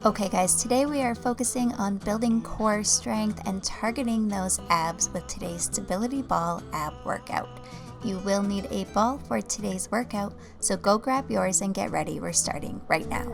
Okay guys, today we are focusing on building core strength and targeting those abs with today's stability ball ab workout. You will need a ball for today's workout, so go grab yours and get ready. We're starting right now.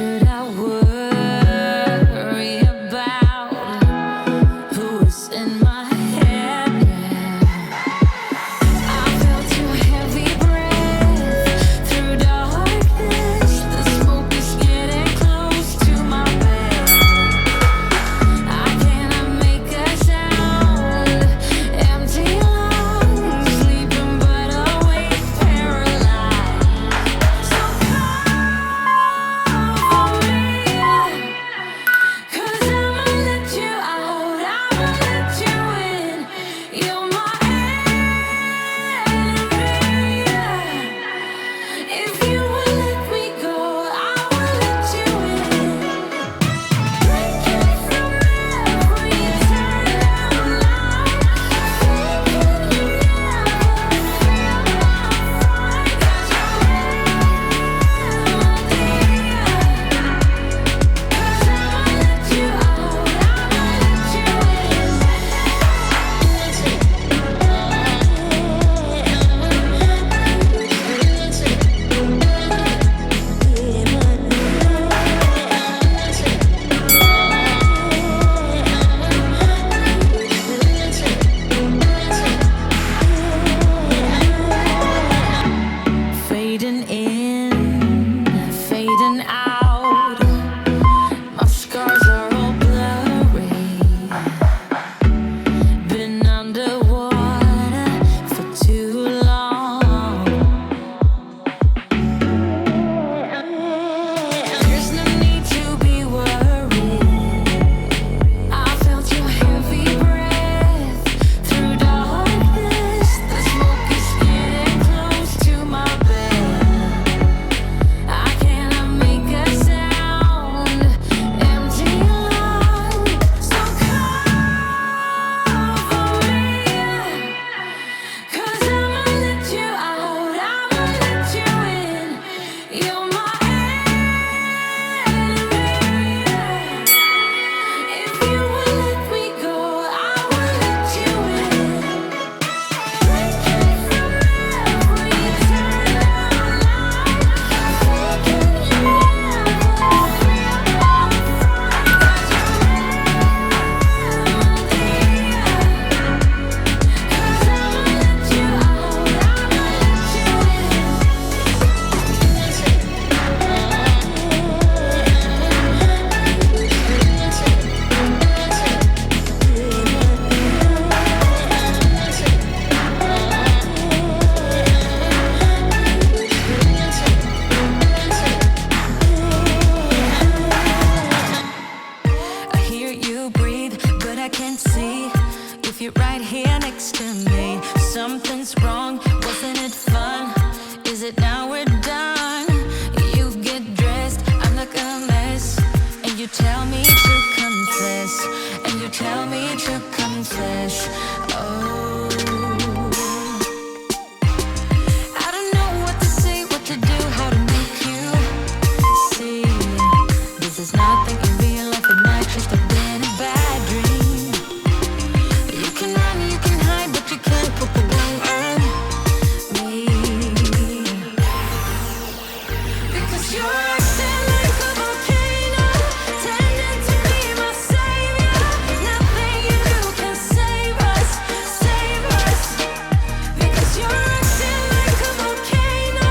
Should I worry about who's in my head? I felt your heavy breath through darkness. The smoke is getting close to my bed. I cannot make a sound. Empty lungs, sleeping but awake, paralyzed. So cover me, 'cause I'ma let you out, I'ma let you in. You're my enemy. If you would let me go, I will let you in. Breaking from every turn line, thinking you never feel my fight. 'Cause you're fading in, fading out. My scars are all blurry. Been underwater for too long. There's no need to be worried. I felt your heavy breath through darkness. The smoke is getting close to my bed. I cannot make a sound. Empty lungs. So cover me, 'cause I'ma let you out, I'ma let you in. You're my enemy. If you would let me go, I will let you in. Breaking from every turn line, thinking you never feel my fight. 'Cause you're I hear you breathe, but I can't see if you're right here next to me. Something's wrong, wasn't it fun? Is it now we're done? You get dressed, I look a mess, and you tell me to confess, and you tell me to confess. Oh, I don't know what to say, what to do, how to make you see. This is nothing in real life, it might just have been a bad dream. You can run, you can hide, but you can't put the blame on me. Because you're acting like a volcano, tending to be my savior. Nothing you do can save us, save us. Because you're acting like a volcano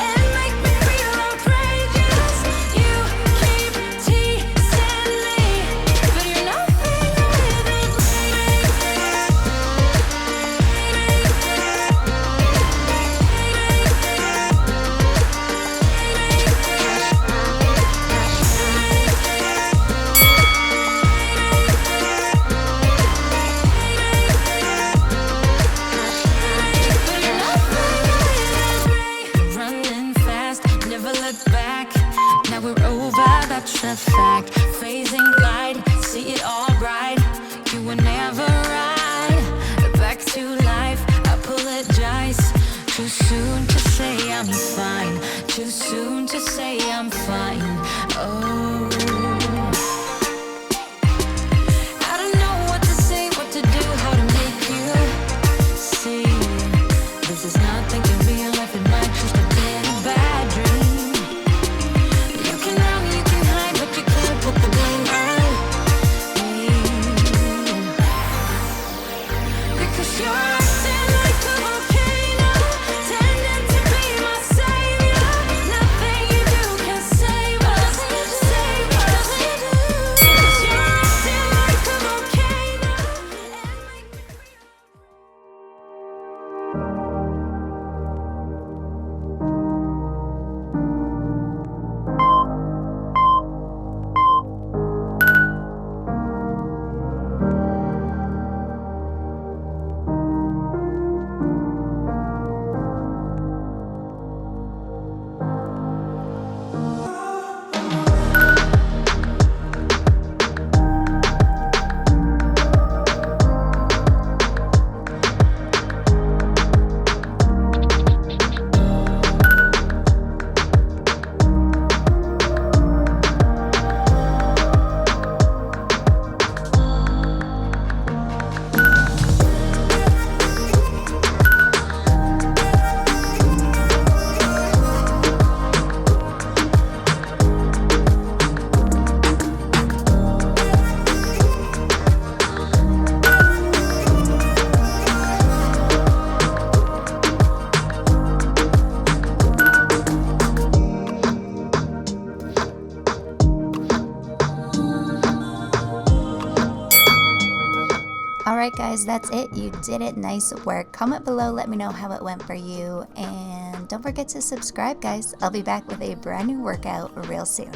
and make me feel outrageous. You keep teasing me, but you're nothing without me. Running fast, never look back. Now we're over, that's a fact. Phasing glide, see it all bright. You were never right. Back to life, apologize. Too soon to say I'm fine. Too soon to say I'm fine. Oh, I don't know what to say, what to do, how to make you see. This is nothing in real life, it might just have been a bad dream. You can run, you Alright guys, that's it. You did it. Nice work. Comment below, let me know how it went for you. And don't forget to subscribe guys. I'll be back with a brand new workout real soon.